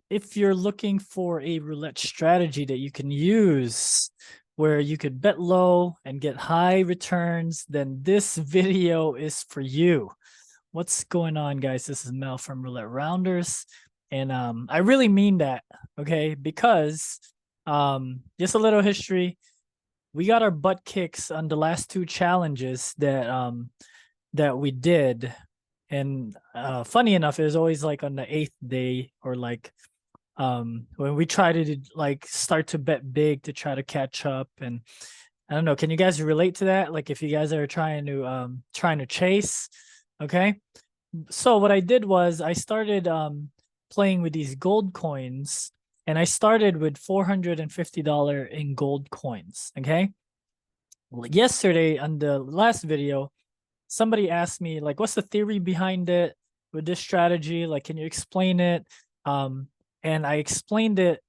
if you're looking for a roulette strategy that you can use where you could bet low and get high returns, then this video is for you. What's going on, guys? This is Mel from Roulette Rounders. And I really mean that, okay? Because just a little history. We got our butt kicks on the last two challenges that we did. And funny enough, it was always like on the eighth day or like when we try to like start to bet big to try to catch up. And I don't know, can you guys relate to that? Like if you guys are trying to chase, okay? So what I did was I started playing with these gold coins, and I started with $450 in gold coins, okay? Well, yesterday on the last video, somebody asked me like, what's the theory behind it with this strategy? Like, can you explain it? Um, and I explained it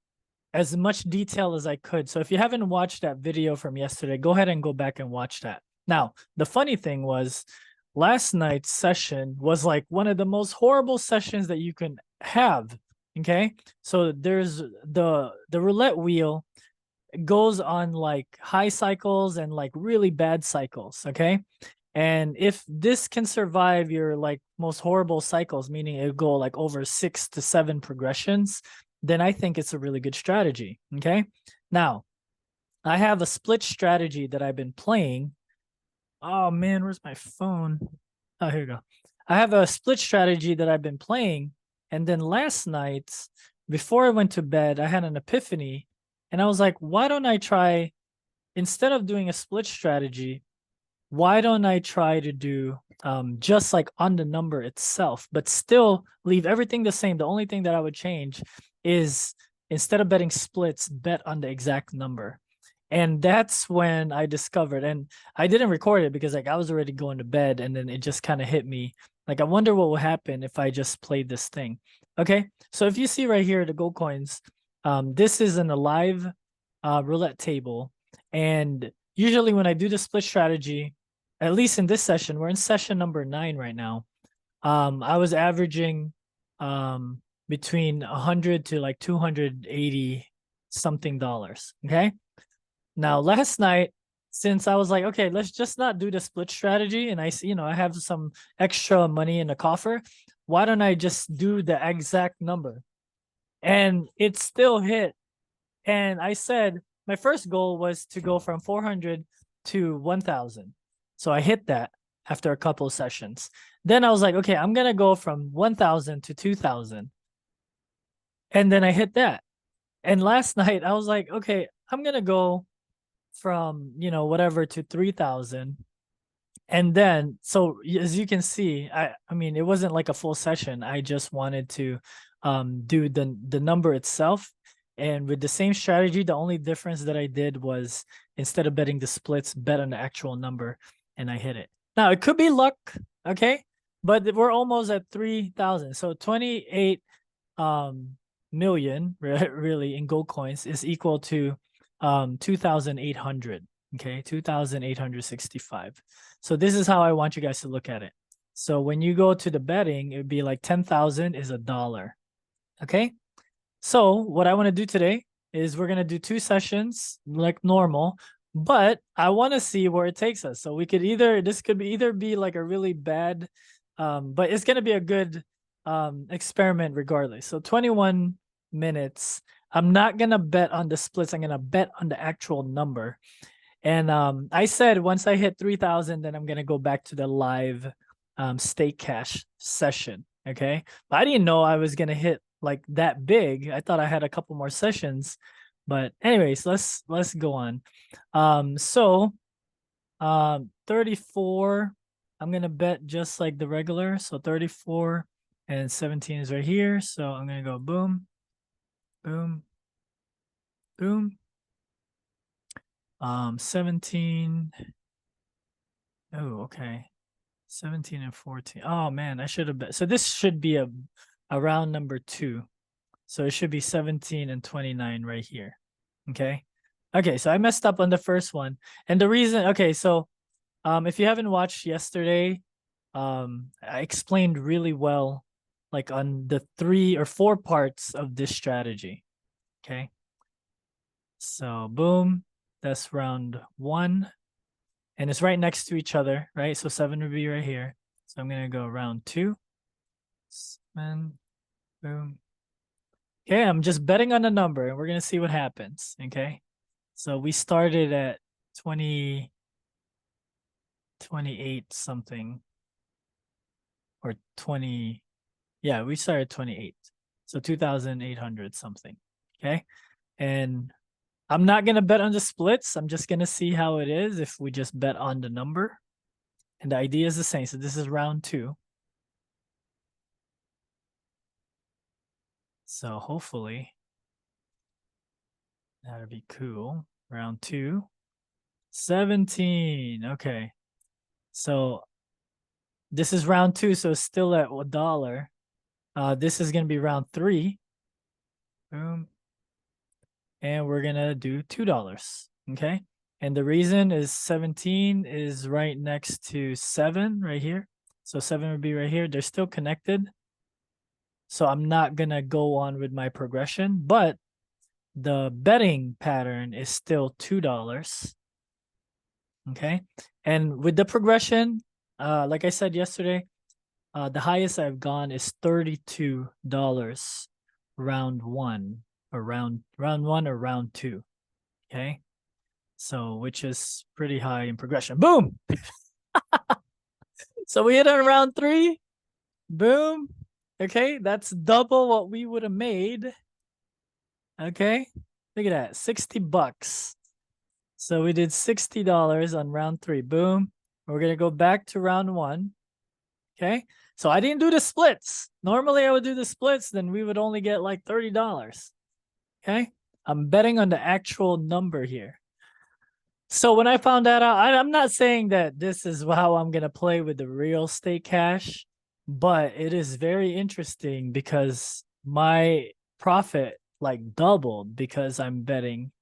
as much detail as I could. So if you haven't watched that video from yesterday, go ahead and go back and watch that. Now, the funny thing was last night's session was like one of the most horrible sessions that you can have. Okay. So there's the roulette wheel goes on like high cycles and like really bad cycles. Okay. And if this can survive your like most horrible cycles, meaning it go like over 6 to 7 progressions, then I think it's a really good strategy. Okay. Now, I have a split strategy that I've been playing. Oh man, where's my phone? Oh, here we go. I have a split strategy that I've been playing. And then last night, before I went to bed, I had an epiphany. And I was like, why don't I try, instead of doing a split strategy, why don't I try to do just like on the number itself, but still leave everything the same? The only thing that I would change is instead of betting splits, bet on the exact number. And that's when I discovered, and I didn't record it because like I was already going to bed, and then it just kind of hit me. Like, I wonder what will happen if I just played this thing. Okay, so if you see right here, the gold coins, this is an alive roulette table. And usually when I do the split strategy, at least in this session, we're in session number 9 right now. I was averaging between 100 to like 280 something dollars. Okay. Now, last night, since I was like, okay, let's just not do the split strategy, and I see, I have some extra money in the coffer. Why don't I just do the exact number? And it still hit. And I said my first goal was to go from 400 to 1,000. So I hit that after a couple of sessions. Then I was like, okay, I'm going to go from 1,000 to 2,000. And then I hit that. And last night I was like, okay, I'm going to go from, whatever to 3,000. And then, so as you can see, I mean, it wasn't like a full session. I just wanted to do the number itself. And with the same strategy, the only difference that I did was instead of betting the splits, bet on the actual number, and I hit it. Now, it could be luck, okay? But we're almost at 3,000. So 28 million really in gold coins is equal to 2,800. Okay, 2,865. So this is how I want you guys to look at it. So when you go to the betting, it would be like 10,000 is $1. Okay. So what I want to do today is we're going to do 2 sessions like normal, but I want to see where it takes us. So we could this could either be like a really bad, but it's going to be a good experiment regardless. So 21 minutes. I'm not going to bet on the splits. I'm going to bet on the actual number. And I said once I hit 3,000, then I'm going to go back to the live stake cash session. Okay. But I didn't know I was going to hit like that big. I thought I had a couple more sessions. But anyways, let's go on. 34, I'm going to bet just like the regular. So 34 and 17 is right here. So I'm going to go boom, boom, boom. 17. Oh, okay. 17 and 14. Oh man, I should have bet. So this should be a round number 2. So it should be 17 and 29 right here. Okay. Okay, so I messed up on the first one. And the reason, okay, so if you haven't watched yesterday, I explained really well like on the 3 or 4 parts of this strategy. Okay. So boom, that's round 1. And it's right next to each other, right? So 7 would be right here. So I'm gonna go round 2. 7, boom. Okay, I'm just betting on the number and we're gonna see what happens. Okay. So we started at 28 something. Or 20. Yeah, we started 28. So 2,800 something. Okay. And I'm not going to bet on the splits. I'm just going to see how it is if we just bet on the number. And the idea is the same. So this is round 2. So hopefully that'll be cool. Round 2. 17. Okay. So this is round 2. So it's still at $1. This is going to be round 3. Boom. And we're gonna do $2. Okay. And the reason is 17 is right next to 7 right here. So 7 would be right here. They're still connected. So I'm not gonna go on with my progression, but the betting pattern is still $2. Okay. And with the progression, like I said yesterday, the highest I've gone is $32 round 1 or round 1 or round 2. Okay. So, which is pretty high in progression. Boom. So we hit on round 3. Boom. Okay. That's double what we would have made. Okay. Look at that. $60. So we did $60 on round 3. Boom. We're going to go back to round 1. Okay. So I didn't do the splits. Normally I would do the splits. Then we would only get like $30. Okay. I'm betting on the actual number here. So when I found that out, I'm not saying that this is how I'm going to play with the real estate cash, but it is very interesting because my profit like doubled because I'm betting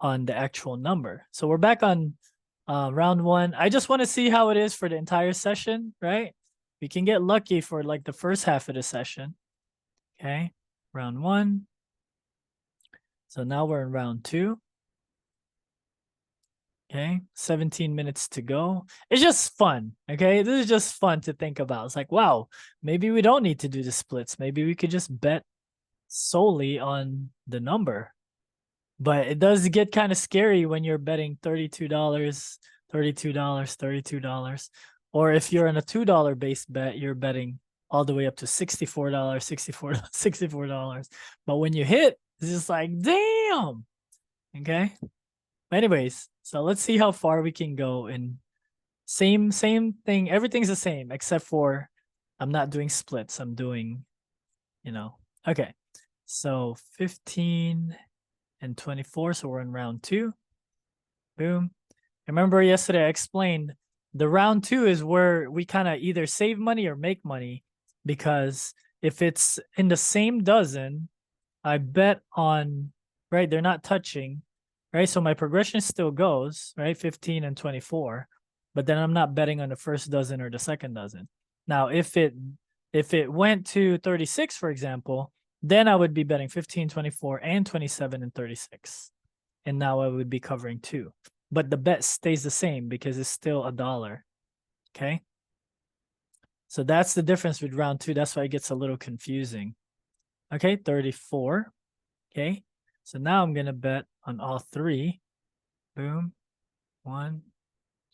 on the actual number. So we're back on round 1. I just want to see how it is for the entire session, right? We can get lucky for like the first half of the session. Okay, round 1. So now we're in round 2. Okay, 17 minutes to go. It's just fun. Okay, this is just fun to think about. It's like, wow, maybe we don't need to do the splits. Maybe we could just bet solely on the number. But it does get kind of scary when you're betting $32, $32, $32. Or if you're in a $2 base bet, you're betting all the way up to $64, $64, $64. But when you hit, it's just like, damn. Okay. Anyways, so let's see how far we can go. And same thing. Everything's the same except for I'm not doing splits. I'm doing, okay. So 15 and 24. So we're in round 2. Boom. Remember yesterday I explained the round 2 is where we kind of either save money or make money, because if it's in the same dozen, I bet on, right, they're not touching. Right, so my progression still goes, right, 15 and 24, but then I'm not betting on the first dozen or the second dozen. Now, if it went to 36, for example, then I would be betting 15, 24, and 27 and 36. And now I would be covering 2. But the bet stays the same because it's still $1. Okay? So that's the difference with round 2. That's why it gets a little confusing. Okay, 34. Okay? So now I'm going to bet on all 3. Boom. 1,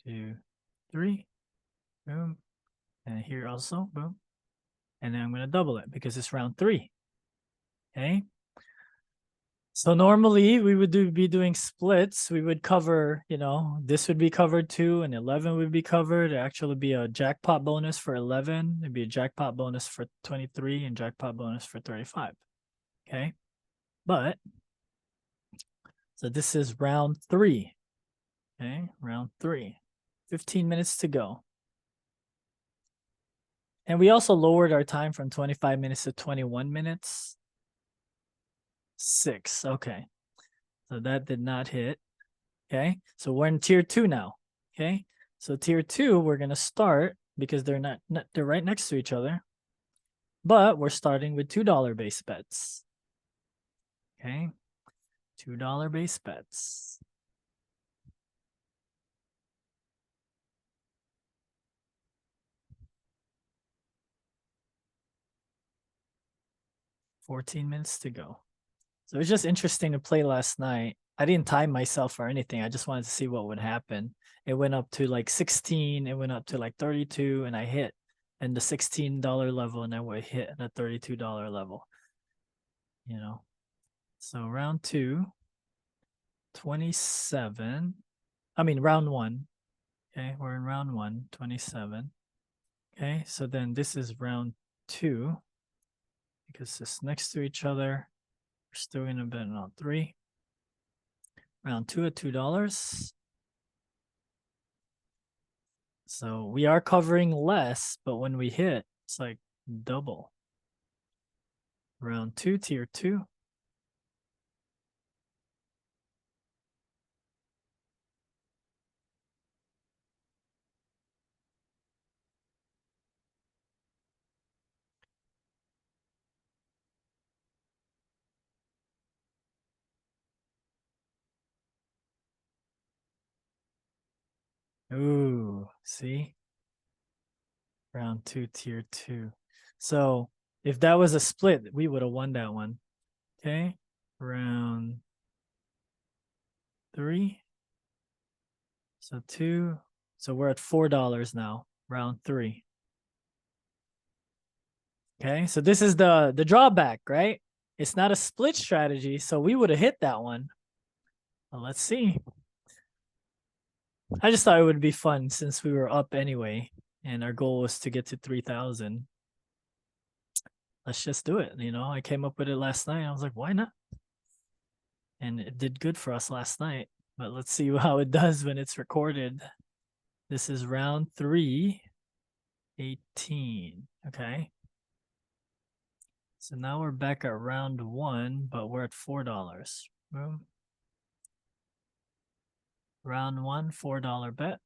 2, 3. Boom. And here also. Boom. And then I'm going to double it because it's round 3. Okay. So normally we would be doing splits. We would cover, this would be covered 2 and 11 would be covered. It'd actually be a jackpot bonus for 11. It'd be a jackpot bonus for 23 and jackpot bonus for 35. Okay. But so this is round 3. Okay, round 3. 15 minutes to go. And we also lowered our time from 25 minutes to 21 minutes. 6. Okay. So that did not hit. Okay. So we're in tier 2 now. Okay. So tier 2, we're going to start because they're right next to each other. but we're starting with $2 base bets. Okay, $2 base bets. $14 minutes to go. So it was just interesting to play last night. I didn't time myself or anything. I just wanted to see what would happen. It went up to like 16, it went up to like 32, and I hit in the $16 level, and I would hit at a $32 level. You know. So round 2, 27. I mean round 1. Okay, we're in round 1, 27. Okay, so then this is round 2 because it's next to each other. We're still gonna bet on 3. Round 2 at $2. So we are covering less, but when we hit, it's like double. Round 2, tier 2. Ooh, see? Round 2, tier 2. So if that was a split, we would have won that one. Okay, round 3. So 2. So we're at $4 now, round 3. Okay, so this is the drawback, right? It's not a split strategy, so we would have hit that one. Well, let's see. I just thought it would be fun since we were up anyway, and our goal was to get to 3,000. Let's just do it. You know, I came up with it last night. I was like, why not? And it did good for us last night. But let's see how it does when it's recorded. This is round 3, 18. Okay. So now we're back at round 1, but we're at $4. Round 1, $4 bet.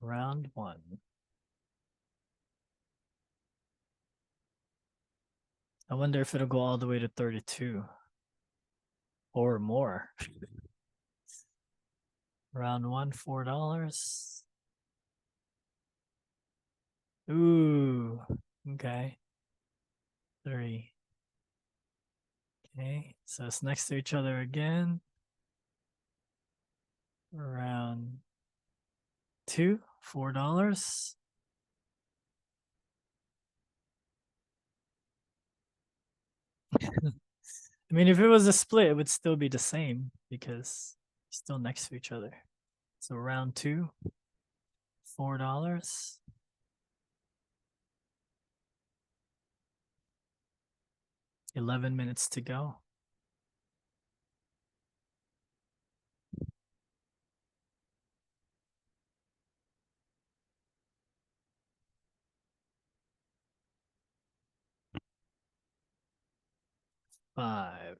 Round 1. I wonder if it'll go all the way to 32 or more. Round 1, $4. Ooh, okay. 3. Okay, so it's next to each other again. Round 2, $4. I mean, if it was a split, it would still be the same because still next to each other. So round 2, $4. 11 minutes to go. $5.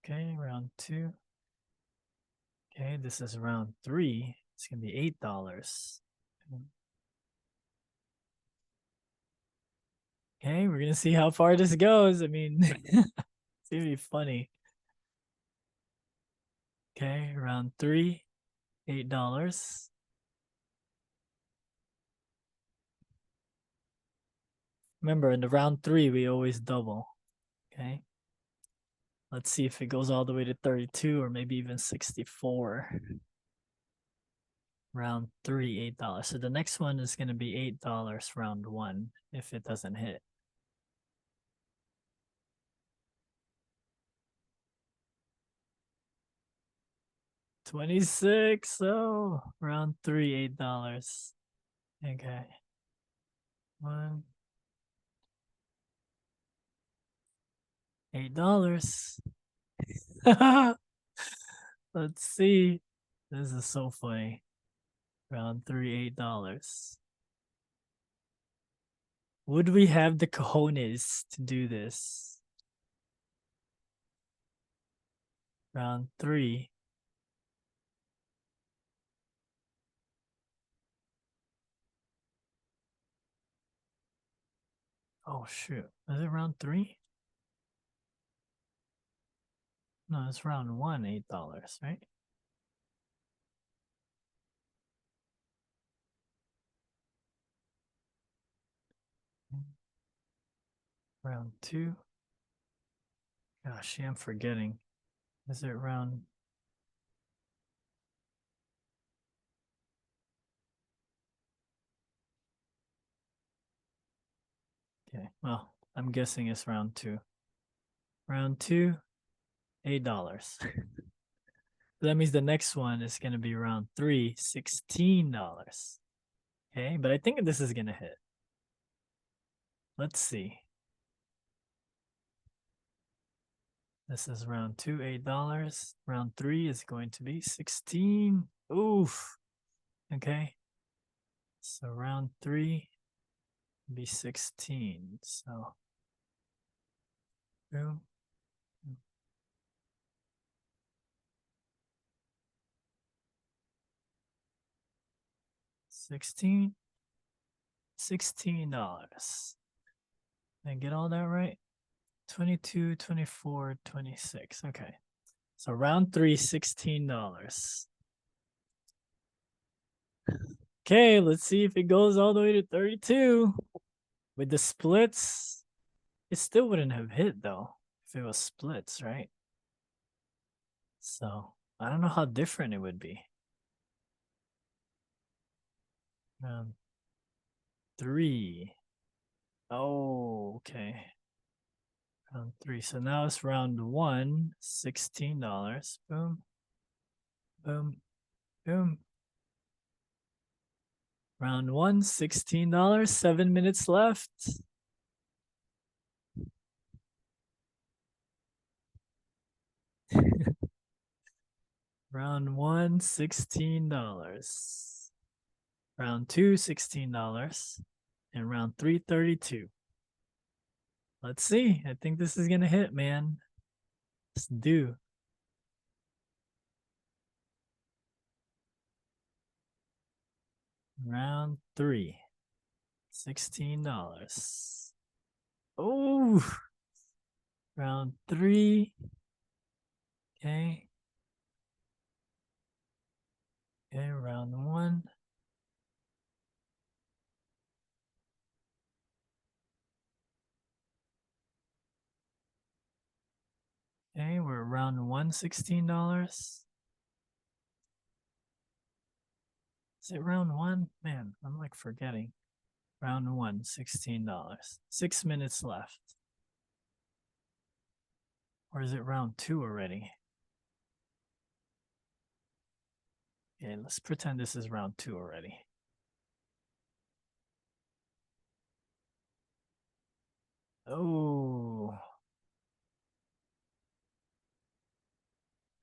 Okay, round 2. Okay, this is round 3. It's gonna be $8. Okay, we're gonna see how far this goes. I mean, it's gonna be funny. Okay, round 3, $8. Remember, in the round 3, we always double. Okay. Let's see if it goes all the way to 32 or maybe even 64. Round 3, $8. So the next one is going to be $8 round 1 if it doesn't hit. $26. Oh, round 3, $8. Okay. 1. $8. Let's see. This is so funny. Round 3, $8. Would we have the cojones to do this? Round 3. Oh shoot. Is it round 3? No, it's round 1, $8, right? Round 2. Gosh, I'm forgetting. Is it round? Okay, well, I'm guessing it's round 2. Round 2, $8. That means the next one is going to be round 3, $16. Okay, but I think this is going to hit. Let's see. This is round 2, $8. Round 3 is going to be 16. Oof. Okay. So round 3 be 16. So boom. 16. $16. Did I get all that right? 22, 24, 26. Okay. So round 3, $16. Okay, let's see if it goes all the way to 32. With the splits, it still wouldn't have hit though, if it was splits, right? So I don't know how different it would be. Round 3. Oh, okay. Round 3. So now it's round 1, $16. Boom, boom, boom. Round 1, $16. 7 minutes left. Round 1, $16. Round 2, $16. And round 3, 32. Let's see. I think this is gonna hit, man. Let's do. Round 3, $16. Oh, round 3. Okay. Okay, round 1. Okay, we're round 1, $16. Is it round 1? Man, I'm like forgetting. Round 1, $16. 6 minutes left. Or is it round 2 already? Okay, let's pretend this is round 2 already. Oh.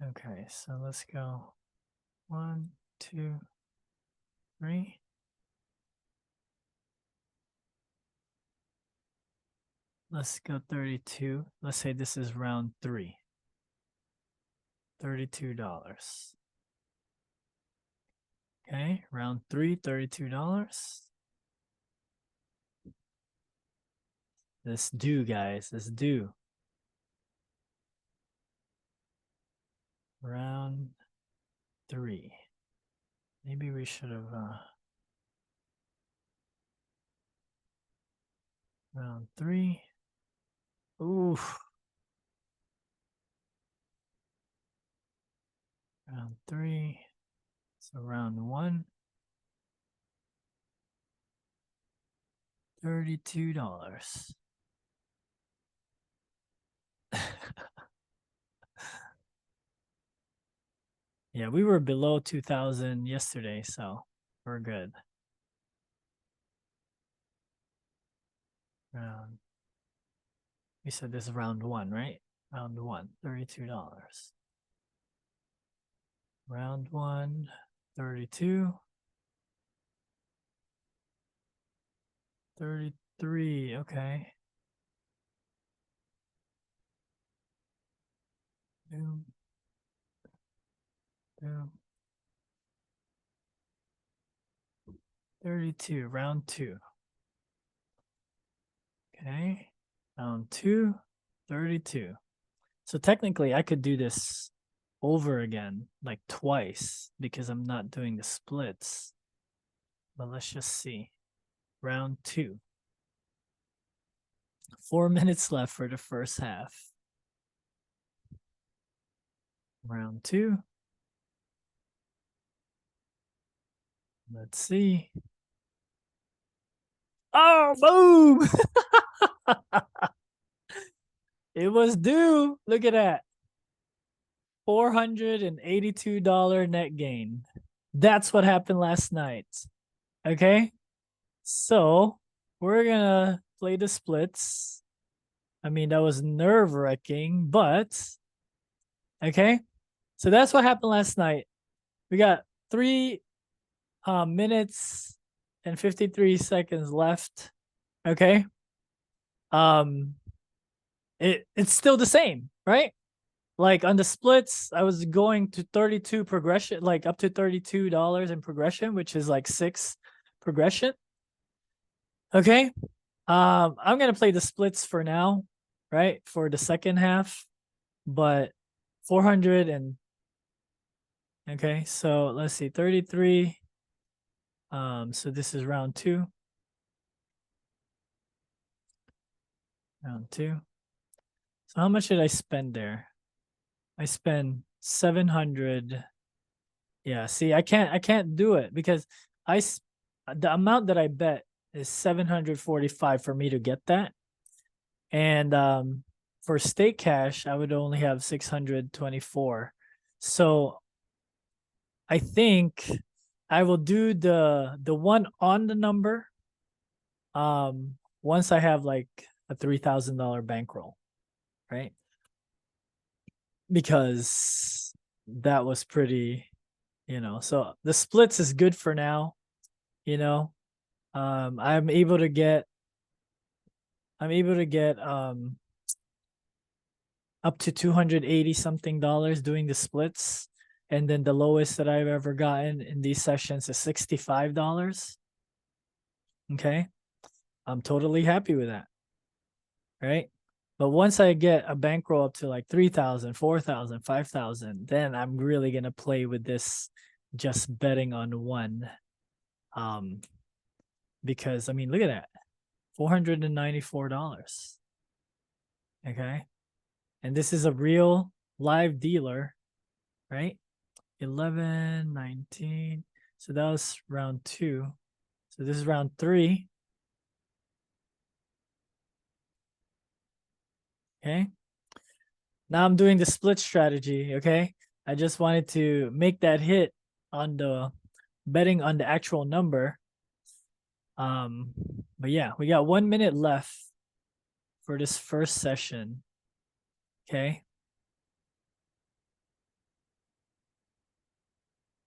Okay, so let's go 1, 2, 3. Let's go 32. Let's say this is round 3. $32. Okay, round 3, $32. Let's do, guys. Let's do. Round 3. Maybe we should have round 3. Oof. Round 3. So round 1. $32. Yeah, we were below 2000 yesterday, so we're good. Round. We said this is round 1, right? Round 1, $32. Round 1, 32. 33, okay. Boom, 2, 32, round 2. Okay, round 2, 32. So technically I could do this over again, like twice, because I'm not doing the splits. But let's just see. Round 2. 4 minutes left for the first half. Round 2. Let's see. Oh, boom! It was due. Look at that. $482 net gain. That's what happened last night. Okay. So we're gonna play the splits. I mean, that was nerve-wracking, but okay. So that's what happened last night. We got 3 minutes and 53 seconds left. Okay. Um, it's still the same, right? Like on the splits, I was going to 32 progression, like up to $32 in progression, which is like 6 progression. Okay. I'm gonna play the splits for now, right? For the second half, but 400 and okay, so let's see, 33. So this is round 2. Round 2. So how much did I spend there? I spent 700. Yeah, see, I can't do it because the amount that I bet is 745 for me to get that. And for stake cash, I would only have 624. So I think I will do the one on the number once I have like a $3,000 bankroll, right? Because that was pretty, so the splits is good for now, you know. I'm able to get up to 280 something dollars doing the splits. And then the lowest that I've ever gotten in these sessions is $65. Okay. I'm totally happy with that. Right. But once I get a bankroll up to like 3,000, 4,000, 5,000, then I'm really going to play with this just betting on one. Because I mean, look at that. $494. Okay. And this is a real live dealer, right? 11, 19. So that was round 2. So this is round 3. Okay. Now I'm doing the split strategy. Okay. I just wanted to make that hit on the betting on the actual number. But yeah, we got 1 minute left for this first session. Okay.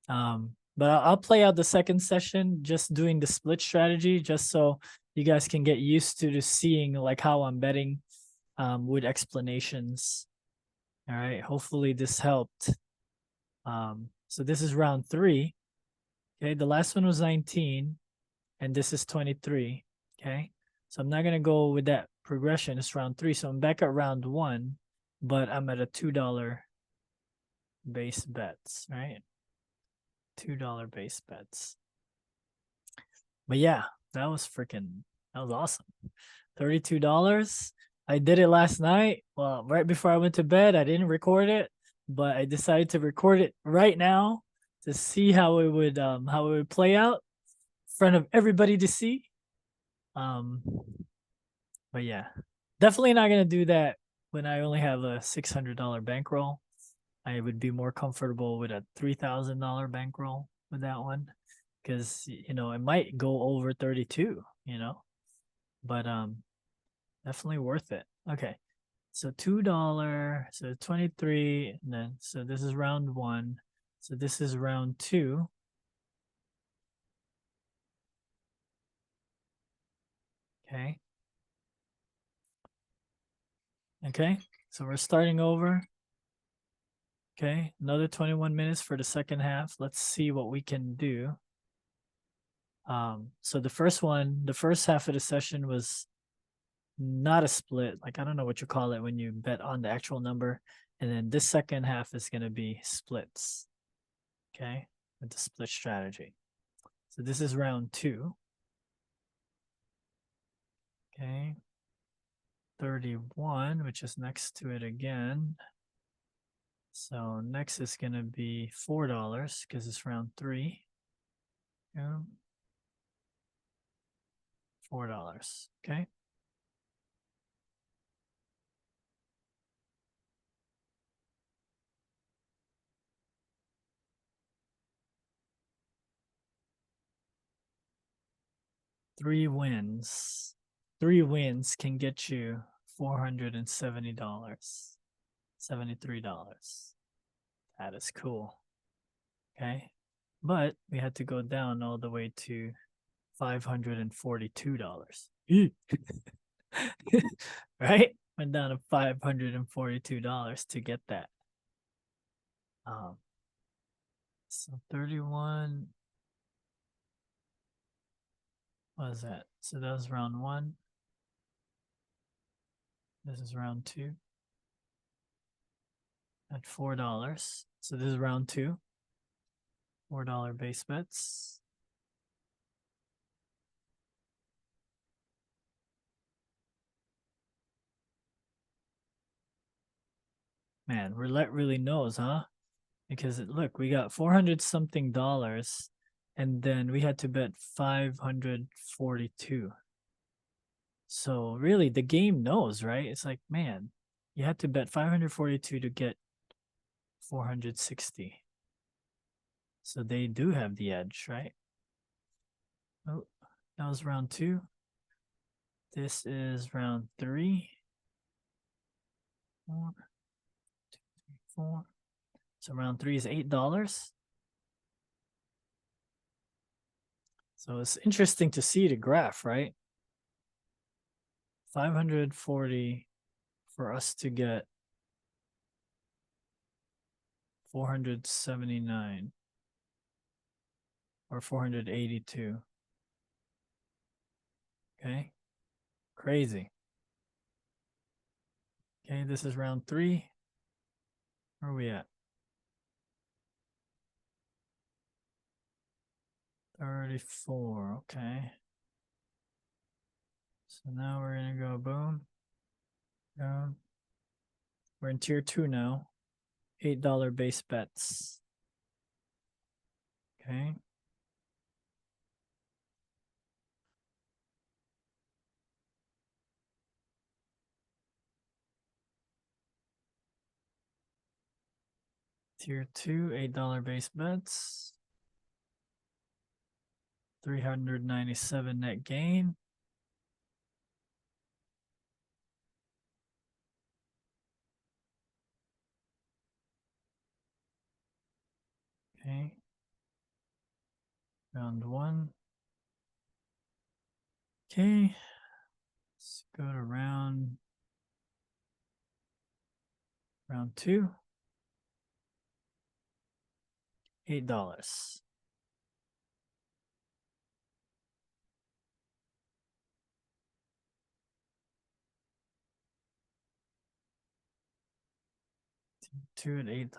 But I'll play out the second session just doing the split strategy just so you guys can get used to seeing like how I'm betting with explanations. All right, hopefully this helped. So this is round 3. Okay, the last one was 19 and this is 23. Okay, so I'm not gonna go with that progression. It's round 3, so I'm back at round 1, but I'm at a $2 base bets, right? $2 base bets. But yeah, that was awesome. $32. I did it last night. Well, right before I went to bed, I didn't record it, but I decided to record it right now to see how it would play out in front of everybody to see. But yeah, definitely not gonna do that when I only have a $600 bankroll. I would be more comfortable with a $3,000 bankroll with that one because it might go over 32, but definitely worth it. Okay, so $2, so 23, and then so this is round 1, so this is round 2. Okay, so we're starting over. Okay, another 21 minutes for the second half. Let's see what we can do. So the first half of the session was not a split. Like, I don't know what you call it when you bet on the actual number. And then this second half is going to be splits. Okay, with the split strategy. So this is round 2. Okay, 31, which is next to it again. So next is going to be $4 because it's round 3. Yeah. $4. Okay. Three wins can get you $470, $73. That is cool. Okay. But we had to go down all the way to $542. Right? Went down to $542 to get that. So 31. What was that? So that was round 1. This is round 2. At $4. So this is round 2. $4 base bets. Man, Roulette really knows, huh? Because look, we got 400 something dollars, and then we had to bet 542. So really, the game knows, right? It's like, man, you had to bet 542 to get 460. So they do have the edge, right? Oh, that was round 2. This is round 3. 4, 2, 3, 4. So round 3 is $8. So it's interesting to see the graph, right? 540 for us to get 479 or 482. Okay, crazy. Okay, this is round 3. Where are we at? 34. Okay. So now we're gonna go boom. Boom. We're in tier 2 now. $8 base bets. Okay. Tier 2, $8 base bets. 397 net gain. Okay. Round 1. Okay. Let's go to round 2. $8. Two at $8.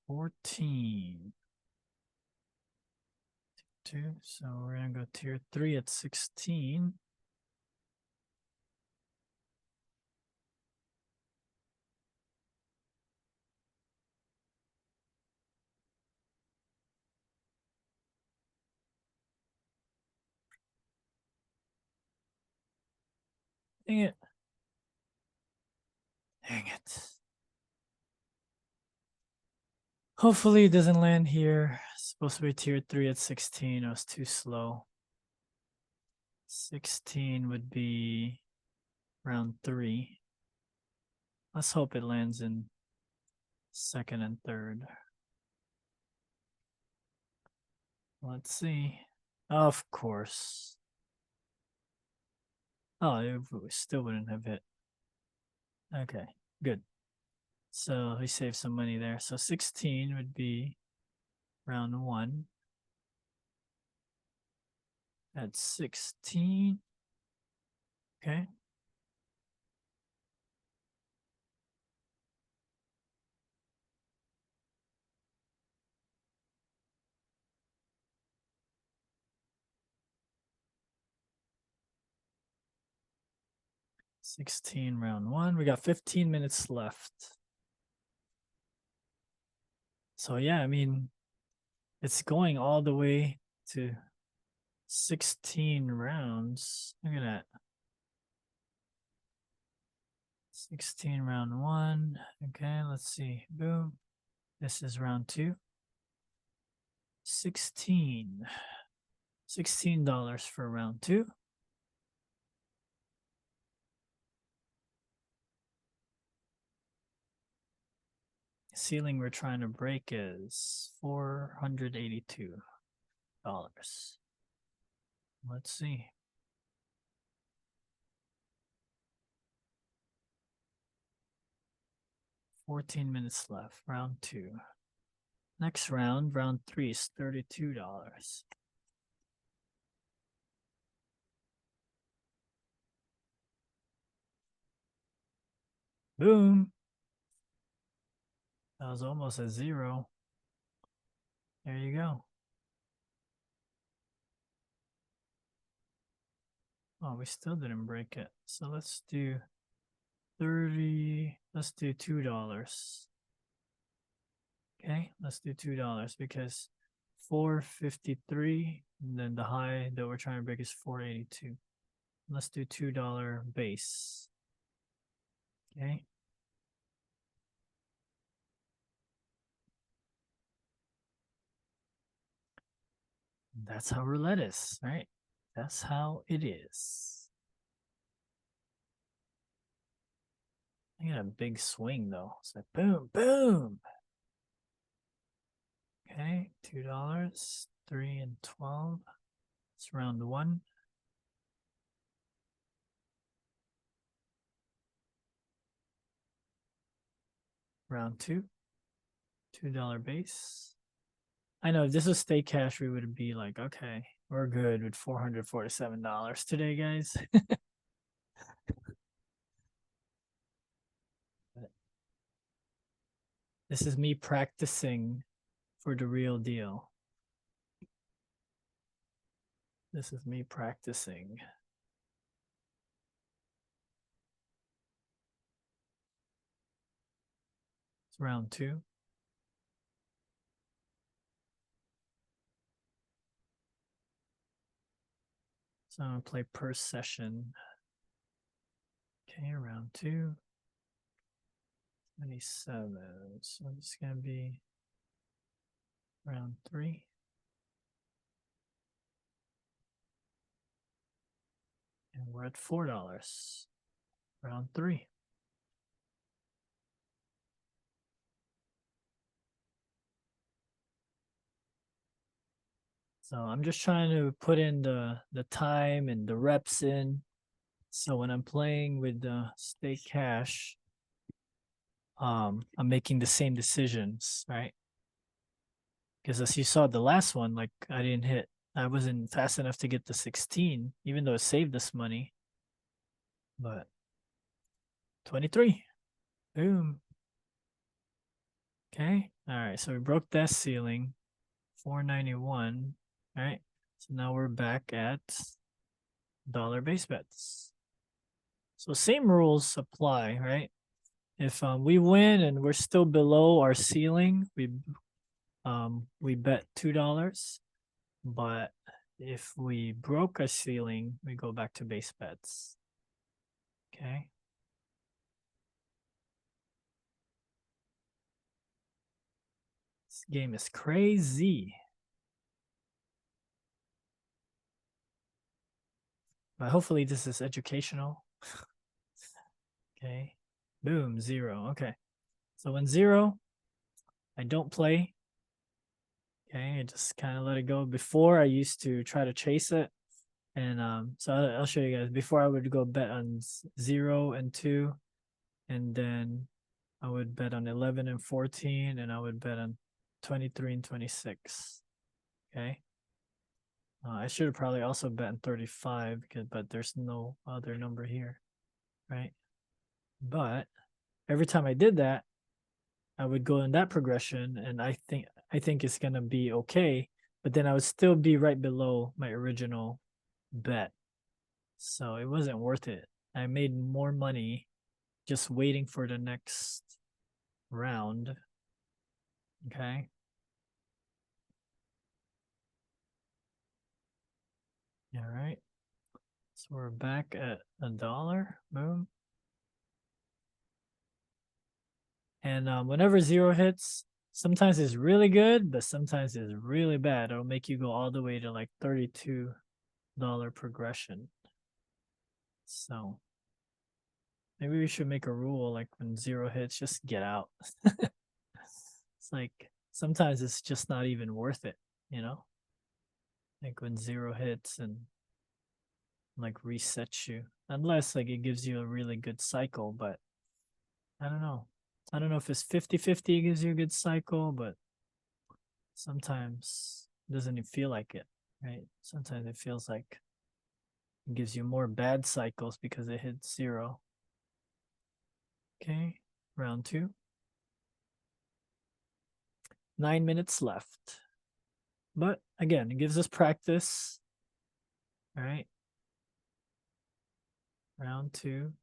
$14. 2. So we're gonna go tier 3 at 16. Dang it. Dang it. Hopefully it doesn't land here. It's supposed to be tier 3 at 16. I was too slow. 16 would be round 3. Let's hope it lands in second and third. Let's see. Of course. Oh, it still wouldn't have hit. Okay, good. So we saved some money there. So 16 would be round 1. At 16. Okay. $16 round 1. We got 15 minutes left. So yeah, I mean, it's going all the way to 16 rounds. Look at that. 16 round 1. Okay, let's see. Boom. This is round 2. 16. $16 for round 2. Ceiling we're trying to break is $482. Let's see. $14 minutes left. Round 2. Next round, round 3 is $32. Boom. That was almost a 0. There you go. Oh, we still didn't break it. So let's do 30. Let's do $2. Okay, let's do $2 because 453, and then the high that we're trying to break is 482. Let's do $2 base. Okay. That's how roulette is, right? That's how it is. I got a big swing though. It's like boom, boom. Okay, $2, 3 and 12. It's round 1. Round 2, $2 base. I know if this was stay cash, we would be like, okay, we're good with $447 today, guys. This is me practicing for the real deal. This is me practicing. It's round 2. So I'm gonna play per session. Okay, round 2. 27. So it's gonna be round 3. And we're at $4. Round 3. So I'm just trying to put in the time and the reps in. So when I'm playing with the stake cash, I'm making the same decisions, right? Because as you saw the last one, like I didn't hit. I wasn't fast enough to get the 16, even though it saved us money. But 23. Boom. Okay. All right. So we broke that ceiling. 491. All right. So now we're back at dollar base bets. So same rules apply, right? If we win and we're still below our ceiling, we bet $2. But if we broke our ceiling, we go back to base bets. Okay. This game is crazy. But hopefully this is educational. Okay. Boom, 0. Okay. So when 0, I don't play. Okay, I just kind of let it go. Before I used to try to chase it. And so I'll show you guys. Before I would go bet on 0 and 2. And then I would bet on 11 and 14. And I would bet on 23 and 26. Okay. I should have probably also bet on 35, but there's no other number here, right? But every time I did that, I would go in that progression, and I think it's gonna be okay. But then I would still be right below my original bet, so it wasn't worth it. I made more money just waiting for the next round. Okay. All right. So we're back at $1. Boom. And whenever 0 hits, sometimes it's really good, but sometimes it's really bad. It'll make you go all the way to like $32 progression. So maybe we should make a rule, like when 0 hits, just get out. It's like sometimes it's just not even worth it, you know? Like when 0 hits and like resets you. Unless like it gives you a really good cycle, but I don't know. I don't know if it's 50-50 gives you a good cycle, but sometimes it doesn't even feel like it, right? Sometimes it feels like it gives you more bad cycles because it hits 0. Okay, round 2. 9 minutes left. But again, it gives us practice. All right. Round 2.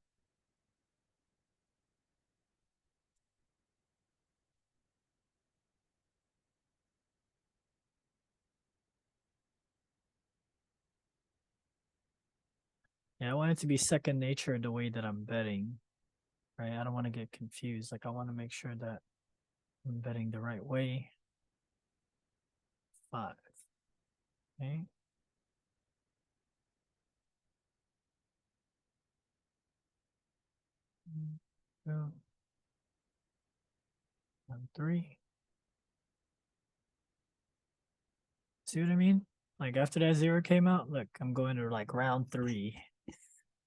Yeah, I want it to be second nature in the way that I'm betting. Right. I don't want to get confused. Like I want to make sure that I'm betting the right way. 5. Okay. Two. 3. See what I mean? Like after that 0 came out, look, I'm going to like round 3.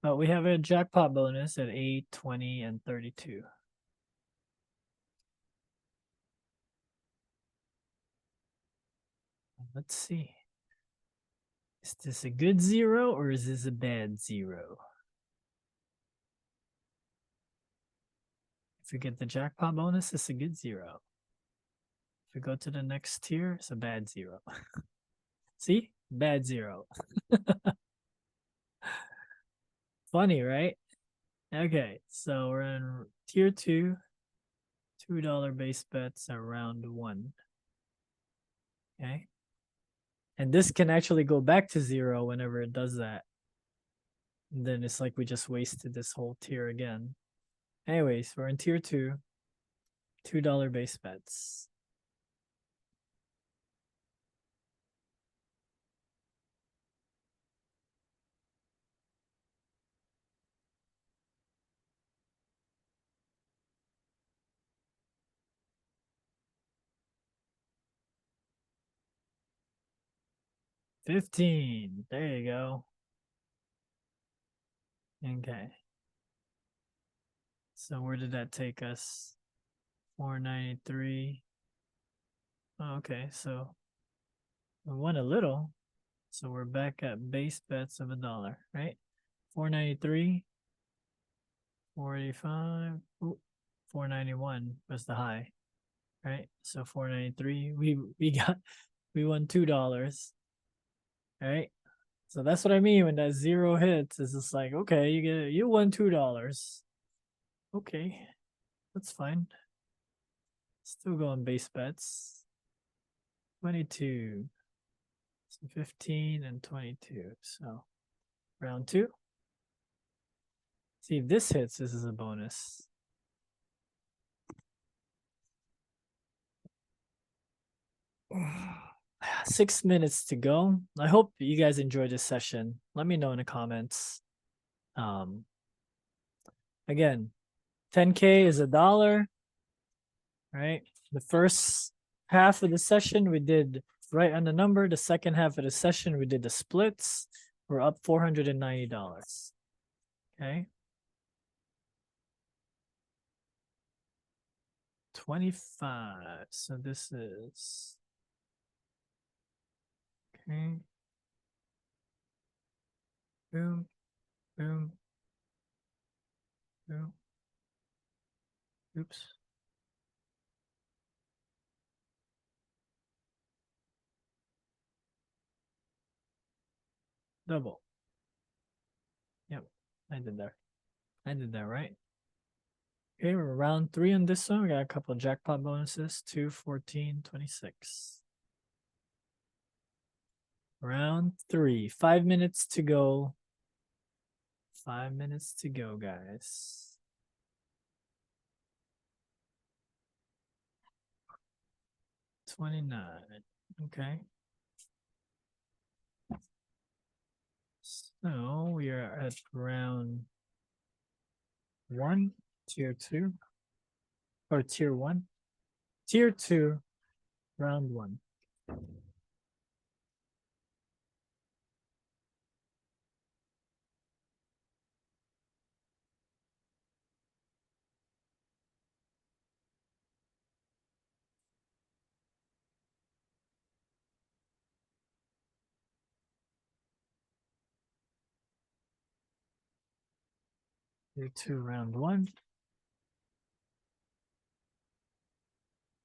But we have a jackpot bonus at 8, 20, and 32. Let's see. Is this a good 0 or is this a bad 0? If we get the jackpot bonus, it's a good 0. If we go to the next tier, it's a bad 0. See? Bad 0. Funny, right? Okay, so we're in tier 2. $2 base bets are round 1. Okay. And this can actually go back to 0 whenever it does that. And then it's like we just wasted this whole tier again. Anyways, we're in tier 2. $2 base bets. $15. There you go. Okay. So where did that take us? $4.93. Oh, okay, so we won a little. So we're back at base bets of $1, right? $4.93, $4.85, ooh, $4.91 was the high, right? So $4.93. We won $2, right? So that's what I mean when that 0 hits. It's just like, okay, you won $2. Okay, that's fine. Still going base bets. 22. So 15 and 22. So round 2. See if this hits, this is a bonus. 6 minutes to go. I hope you guys enjoyed this session. Let me know in the comments. Again, 10K is $1, right? The first half of the session, we did right on the number. The second half of the session, we did the splits. We're up $490. Okay. 25. So this is okay. Boom, boom, boom. Oops. Double. Yep, I did that. I did that right. Okay, we're round 3 on this one. We got a couple of jackpot bonuses. 2, 14, 26. Round 3. 5 minutes to go. 5 minutes to go, guys. $29. Okay. So we are at round 1, tier 2, or tier 1. Tier 2, round 1. Tier 2, round 1.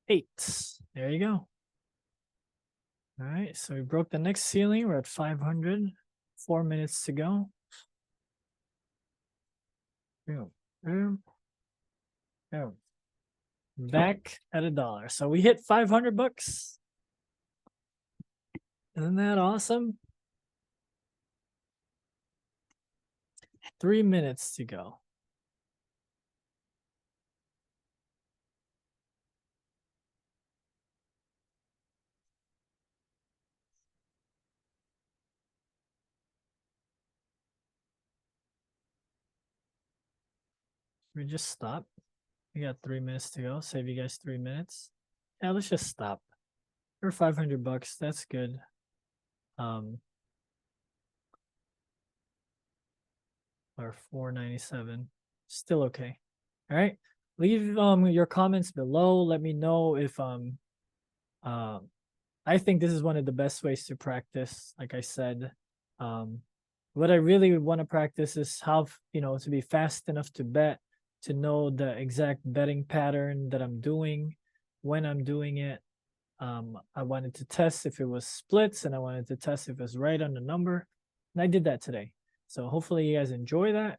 8. There you go. All right, so we broke the next ceiling. We're at 500. 4 minutes to go. Boom, boom, boom. Back at $1. So we hit 500 bucks. Isn't that awesome? 3 minutes to go. We just stop. We got 3 minutes to go. Save you guys 3 minutes. Yeah, let's just stop. For 500 bucks, that's good. Or 497. Still okay. All right. Leave your comments below. Let me know if I think this is one of the best ways to practice. Like I said, what I really want to practice is how, to be fast enough to bet, to know the exact betting pattern that I'm doing, when I'm doing it. I wanted to test if it was splits, and I wanted to test if it was right on the number. And I did that today. So hopefully you guys enjoy that.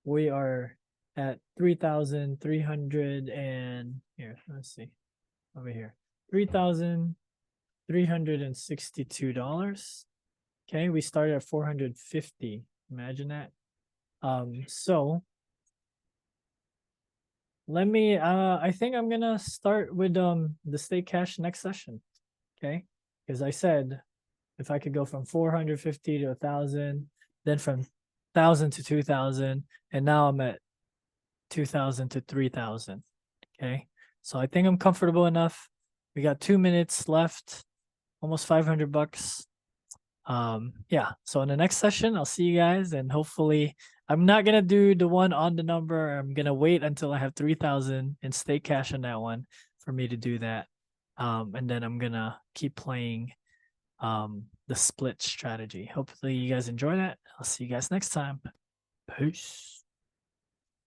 We are at 3,300 and here, let's see, over here, $3,362. Okay, we started at 450. Imagine that. So let me I think I'm gonna start with the stake cash next session. Okay, because I said if I could go from 450 to 1,000, then from 1,000 to 2,000, and now I'm at 2,000 to 3,000. Okay, so I think I'm comfortable enough. We got 2 minutes left, almost 500 bucks. Yeah, so in the next session, I'll see you guys, and hopefully I'm not gonna do the one on the number. I'm gonna wait until I have 3,000 in stake cash on that one for me to do that. And then I'm gonna keep playing the split strategy. Hopefully you guys enjoy that. I'll see you guys next time. Peace.